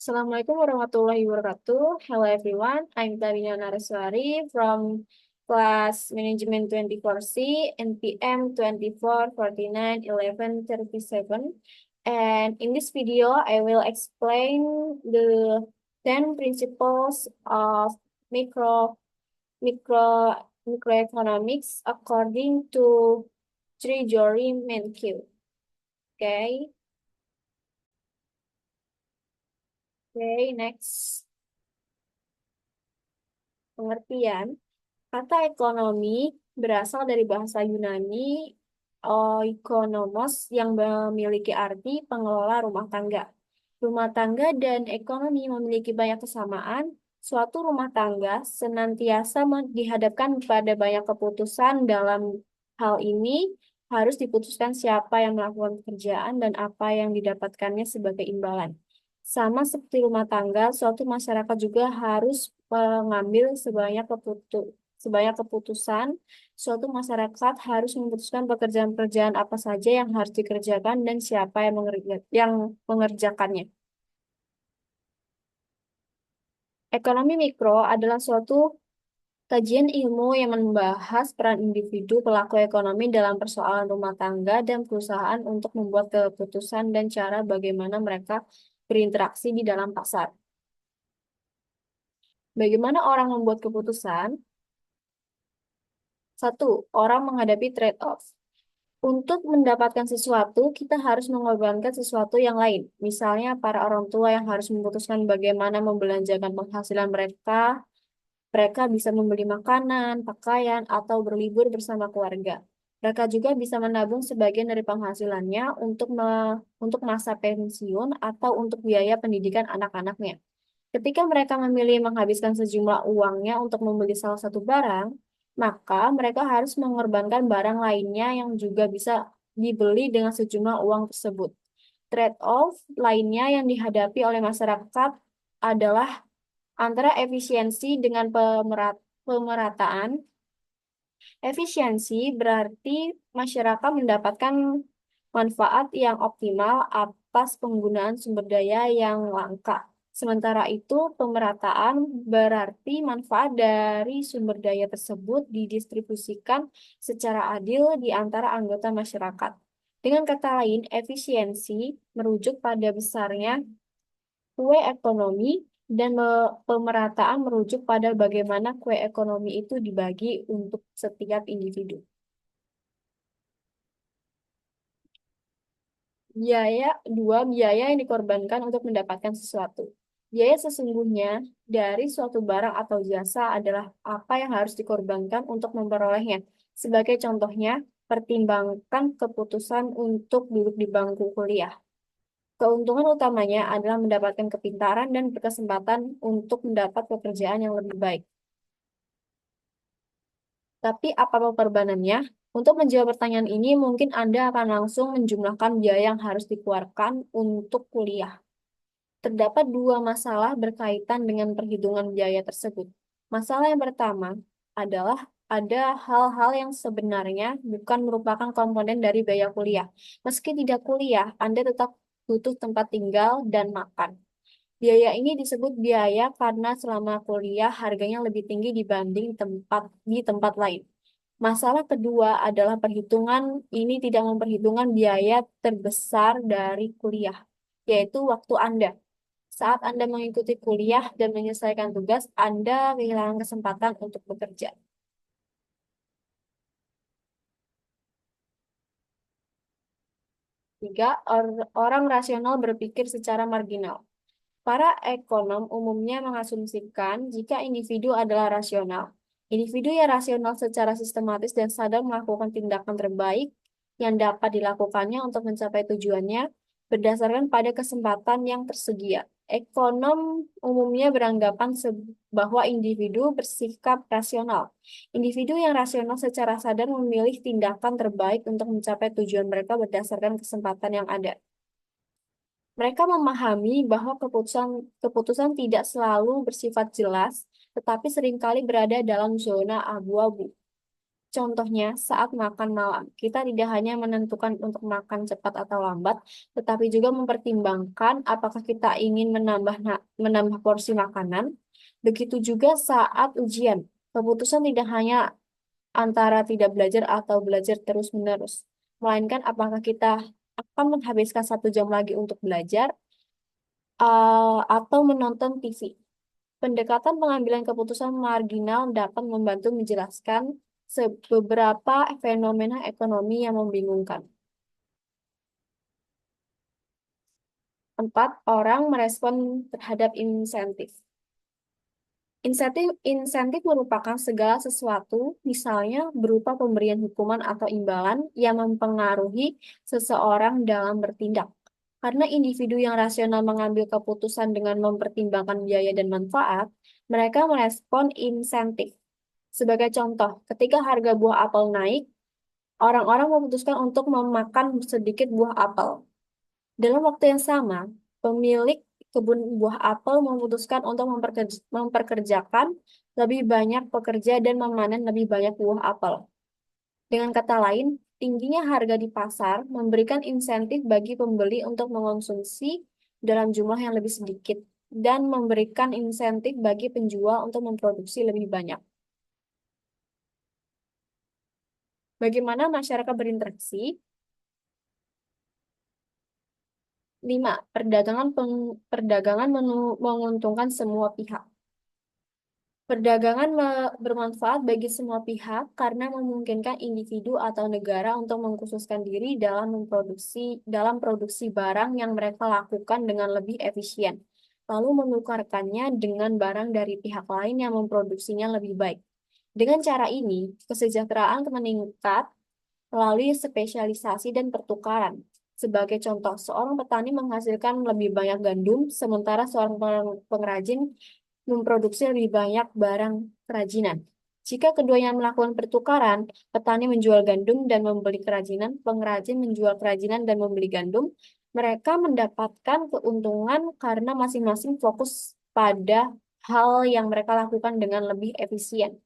Assalamualaikum warahmatullahi wabarakatuh. Hello everyone, I'm Tavina Naraswari from class Management 24C, NPM 24491137. And in this video, I will explain the 10 principles of micro, micro, microeconomics according to Treasury Mankiw. Okay, okay, next. Pengertian. Kata ekonomi berasal dari bahasa Yunani oikonomos yang memiliki arti pengelola rumah tangga. Rumah tangga dan ekonomi memiliki banyak kesamaan. Suatu rumah tangga senantiasa dihadapkan pada banyak keputusan. Dalam hal ini harus diputuskan siapa yang melakukan pekerjaan dan apa yang didapatkannya sebagai imbalan. Sama seperti rumah tangga, suatu masyarakat juga harus mengambil sebanyak keputusan. Suatu masyarakat harus memutuskan pekerjaan-pekerjaan apa saja yang harus dikerjakan dan siapa yang mengerjakannya. Ekonomi mikro adalah suatu kajian ilmu yang membahas peran individu pelaku ekonomi dalam persoalan rumah tangga dan perusahaan untuk membuat keputusan dan cara bagaimana mereka berinteraksi di dalam pasar. Bagaimana orang membuat keputusan? Satu, orang menghadapi trade-off. Untuk mendapatkan sesuatu, kita harus mengorbankan sesuatu yang lain. Misalnya, para orang tua yang harus memutuskan bagaimana membelanjakan penghasilan mereka, mereka bisa membeli makanan, pakaian, atau berlibur bersama keluarga. Mereka juga bisa menabung sebagian dari penghasilannya untuk masa pensiun atau untuk biaya pendidikan anak-anaknya. Ketika mereka memilih menghabiskan sejumlah uangnya untuk membeli salah satu barang, maka mereka harus mengorbankan barang lainnya yang juga bisa dibeli dengan sejumlah uang tersebut. Trade-off lainnya yang dihadapi oleh masyarakat adalah antara efisiensi dengan pemerataan. Efisiensi berarti masyarakat mendapatkan manfaat yang optimal atas penggunaan sumber daya yang langka. Sementara itu, pemerataan berarti manfaat dari sumber daya tersebut didistribusikan secara adil di antara anggota masyarakat. Dengan kata lain, efisiensi merujuk pada besarnya kue ekonomi dan pemerataan merujuk pada bagaimana kue ekonomi itu dibagi untuk setiap individu. Biaya yang dikorbankan untuk mendapatkan sesuatu. Biaya sesungguhnya dari suatu barang atau jasa adalah apa yang harus dikorbankan untuk memperolehnya. Sebagai contohnya, pertimbangkan keputusan untuk duduk di bangku kuliah. Keuntungan utamanya adalah mendapatkan kepintaran dan berkesempatan untuk mendapat pekerjaan yang lebih baik. Tapi apa pengorbanannya? Untuk menjawab pertanyaan ini, mungkin Anda akan langsung menjumlahkan biaya yang harus dikeluarkan untuk kuliah. Terdapat dua masalah berkaitan dengan perhitungan biaya tersebut. Masalah yang pertama adalah ada hal-hal yang sebenarnya bukan merupakan komponen dari biaya kuliah. Meski tidak kuliah, Anda tetap butuh tempat tinggal dan makan. Biaya ini disebut biaya karena selama kuliah harganya lebih tinggi dibanding di tempat lain. Masalah kedua adalah perhitungan ini tidak memperhitungkan biaya terbesar dari kuliah, yaitu waktu Anda. Saat Anda mengikuti kuliah dan menyelesaikan tugas, Anda kehilangan kesempatan untuk bekerja. Tiga, orang rasional berpikir secara marginal. Para ekonom umumnya mengasumsikan jika individu adalah rasional. Individu yang rasional secara sistematis dan sadar melakukan tindakan terbaik yang dapat dilakukannya untuk mencapai tujuannya berdasarkan pada kesempatan yang tersedia. Ekonom umumnya beranggapan bahwa individu bersikap rasional. Individu yang rasional secara sadar memilih tindakan terbaik untuk mencapai tujuan mereka berdasarkan kesempatan yang ada. Mereka memahami bahwa keputusan tidak selalu bersifat jelas, tetapi seringkali berada dalam zona abu-abu. Contohnya, saat makan malam, kita tidak hanya menentukan untuk makan cepat atau lambat, tetapi juga mempertimbangkan apakah kita ingin menambah porsi makanan. Begitu juga saat ujian. Keputusan tidak hanya antara tidak belajar atau belajar terus-menerus, melainkan apakah kita akan menghabiskan 1 jam lagi untuk belajar atau menonton TV. Pendekatan pengambilan keputusan marginal dapat membantu menjelaskan beberapa fenomena ekonomi yang membingungkan. 4. Orang merespon terhadap insentif. Insentif merupakan segala sesuatu, misalnya berupa pemberian hukuman atau imbalan yang mempengaruhi seseorang dalam bertindak. Karena individu yang rasional mengambil keputusan dengan mempertimbangkan biaya dan manfaat, mereka merespon insentif. Sebagai contoh, ketika harga buah apel naik, orang-orang memutuskan untuk memakan sedikit buah apel. Dalam waktu yang sama, pemilik kebun buah apel memutuskan untuk memperkerjakan lebih banyak pekerja dan memanen lebih banyak buah apel. Dengan kata lain, tingginya harga di pasar memberikan insentif bagi pembeli untuk mengonsumsi dalam jumlah yang lebih sedikit dan memberikan insentif bagi penjual untuk memproduksi lebih banyak. Bagaimana masyarakat berinteraksi? 5. Perdagangan menguntungkan semua pihak. Perdagangan bermanfaat bagi semua pihak karena memungkinkan individu atau negara untuk mengkhususkan diri dalam produksi barang yang mereka lakukan dengan lebih efisien, lalu menukarkannya dengan barang dari pihak lain yang memproduksinya lebih baik. Dengan cara ini, kesejahteraan meningkat melalui spesialisasi dan pertukaran. Sebagai contoh, seorang petani menghasilkan lebih banyak gandum, sementara seorang pengrajin memproduksi lebih banyak barang kerajinan. Jika keduanya melakukan pertukaran, petani menjual gandum dan membeli kerajinan, pengrajin menjual kerajinan dan membeli gandum, mereka mendapatkan keuntungan karena masing-masing fokus pada hal yang mereka lakukan dengan lebih efisien.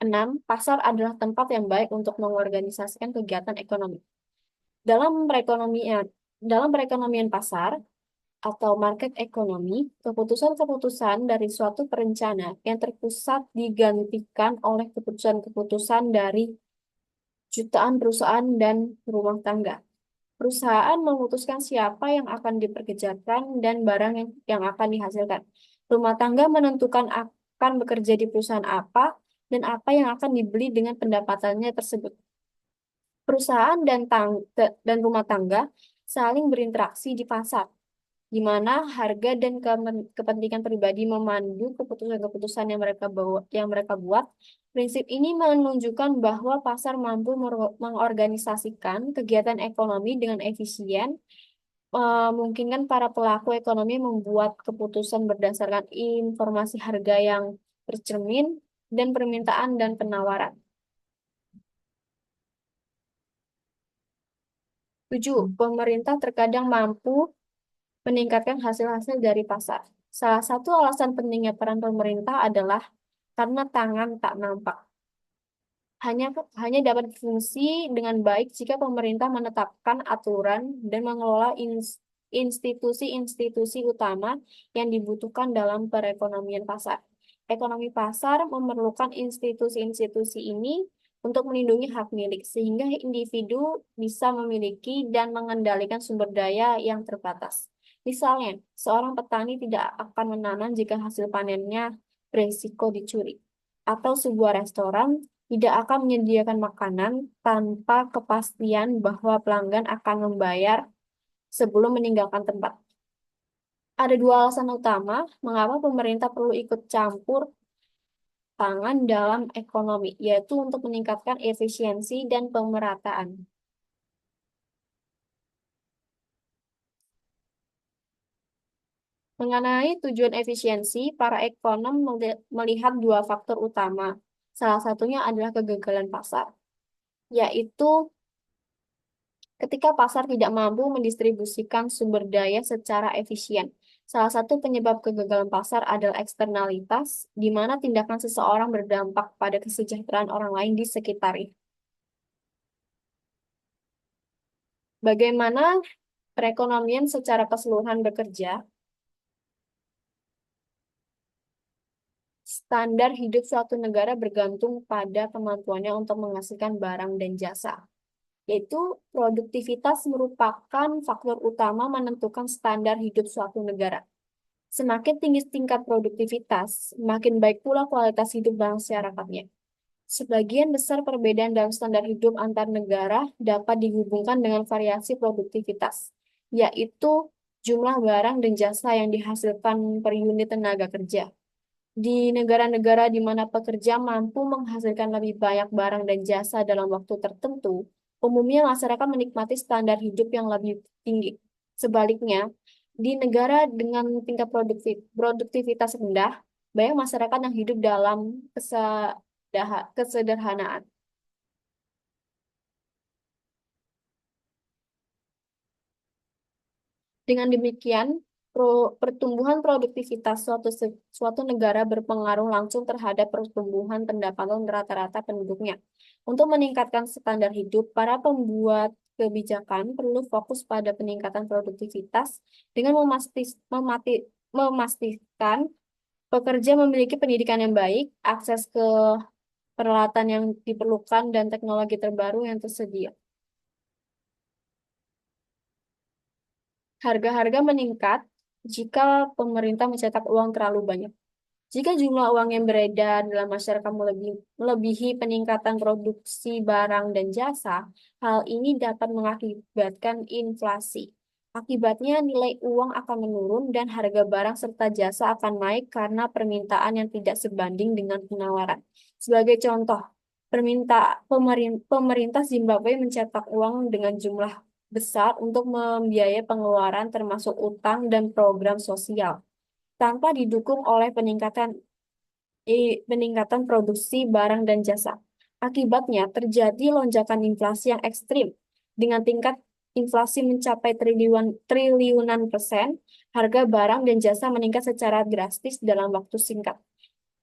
6. Pasar adalah tempat yang baik untuk mengorganisasikan kegiatan ekonomi. Dalam perekonomian, dalam perekonomian pasar, atau market ekonomi, keputusan-keputusan dari suatu perencana yang terpusat digantikan oleh keputusan-keputusan dari jutaan perusahaan dan rumah tangga. Perusahaan memutuskan siapa yang akan dipekerjakan dan barang yang akan dihasilkan. Rumah tangga menentukan akan bekerja di perusahaan apa dan apa yang akan dibeli dengan pendapatannya tersebut. Perusahaan dan rumah tangga saling berinteraksi di pasar, di mana harga dan kepentingan pribadi memandu keputusan-keputusan yang mereka buat. Prinsip ini menunjukkan bahwa pasar mampu mengorganisasikan kegiatan ekonomi dengan efisien, memungkinkan para pelaku ekonomi membuat keputusan berdasarkan informasi harga yang tercermin dan permintaan dan penawaran. 7. Pemerintah terkadang mampu meningkatkan hasil-hasil dari pasar. Salah satu alasan pentingnya peran pemerintah adalah karena tangan tak nampak. Hanya hanya dapat berfungsi dengan baik jika pemerintah menetapkan aturan dan mengelola institusi-institusi utama yang dibutuhkan dalam perekonomian pasar. Ekonomi pasar memerlukan institusi-institusi ini untuk melindungi hak milik, sehingga individu bisa memiliki dan mengendalikan sumber daya yang terbatas. Misalnya, seorang petani tidak akan menanam jika hasil panennya berisiko dicuri, atau sebuah restoran tidak akan menyediakan makanan tanpa kepastian bahwa pelanggan akan membayar sebelum meninggalkan tempat. Ada 2 alasan utama mengapa pemerintah perlu ikut campur tangan dalam ekonomi, yaitu untuk meningkatkan efisiensi dan pemerataan. Mengenai tujuan efisiensi, para ekonom melihat 2 faktor utama. Salah satunya adalah kegagalan pasar, yaitu ketika pasar tidak mampu mendistribusikan sumber daya secara efisien. Salah satu penyebab kegagalan pasar adalah eksternalitas, di mana tindakan seseorang berdampak pada kesejahteraan orang lain di sekitarnya. Bagaimana perekonomian secara keseluruhan bekerja? Standar hidup suatu negara bergantung pada kemampuannya untuk menghasilkan barang dan jasa, yaitu produktivitas merupakan faktor utama menentukan standar hidup suatu negara. Semakin tinggi tingkat produktivitas, semakin baik pula kualitas hidup masyarakatnya. Sebagian besar perbedaan dalam standar hidup antar negara dapat dihubungkan dengan variasi produktivitas, yaitu jumlah barang dan jasa yang dihasilkan per unit tenaga kerja. Di negara-negara di mana pekerja mampu menghasilkan lebih banyak barang dan jasa dalam waktu tertentu, umumnya masyarakat menikmati standar hidup yang lebih tinggi. Sebaliknya, di negara dengan tingkat produktivitas rendah, banyak masyarakat yang hidup dalam kesederhanaan. Dengan demikian, pertumbuhan produktivitas suatu negara berpengaruh langsung terhadap pertumbuhan pendapatan rata-rata penduduknya. Untuk meningkatkan standar hidup, para pembuat kebijakan perlu fokus pada peningkatan produktivitas dengan memastikan pekerja memiliki pendidikan yang baik, akses ke peralatan yang diperlukan, dan teknologi terbaru yang tersedia. Harga-harga meningkat jika pemerintah mencetak uang terlalu banyak. Jika jumlah uang yang beredar dalam masyarakat melebihi peningkatan produksi barang dan jasa, hal ini dapat mengakibatkan inflasi. Akibatnya, nilai uang akan menurun dan harga barang serta jasa akan naik karena permintaan yang tidak sebanding dengan penawaran. Sebagai contoh, pemerintah Zimbabwe mencetak uang dengan jumlah besar untuk membiayai pengeluaran termasuk utang dan program sosial tanpa didukung oleh peningkatan produksi barang dan jasa. Akibatnya, terjadi lonjakan inflasi yang ekstrim. Dengan tingkat inflasi mencapai triliunan persen, harga barang dan jasa meningkat secara drastis dalam waktu singkat.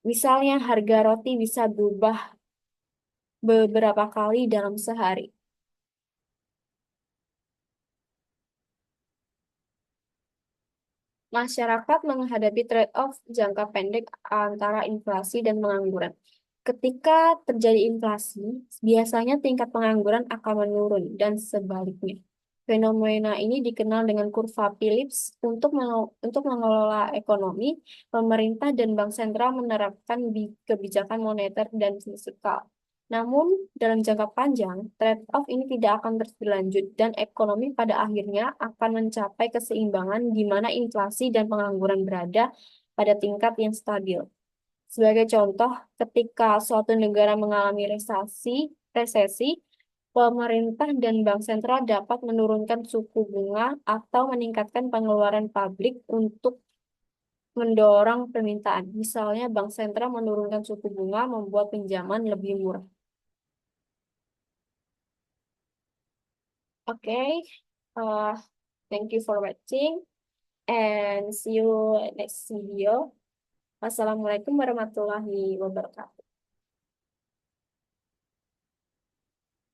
Misalnya, harga roti bisa berubah beberapa kali dalam sehari. Masyarakat menghadapi trade-off jangka pendek antara inflasi dan pengangguran. Ketika terjadi inflasi, biasanya tingkat pengangguran akan menurun dan sebaliknya. Fenomena ini dikenal dengan kurva Phillips. Untuk mengelola ekonomi, pemerintah dan bank sentral menerapkan kebijakan moneter dan fiskal. Namun, dalam jangka panjang, trade-off ini tidak akan terus berlanjut dan ekonomi pada akhirnya akan mencapai keseimbangan di mana inflasi dan pengangguran berada pada tingkat yang stabil. Sebagai contoh, ketika suatu negara mengalami resesi, pemerintah dan bank sentral dapat menurunkan suku bunga atau meningkatkan pengeluaran publik untuk mendorong permintaan. Misalnya, bank sentral menurunkan suku bunga membuat pinjaman lebih murah. Okay, uh, thank you for watching and see you next video. Wassalamualaikum warahmatullahi wabarakatuh.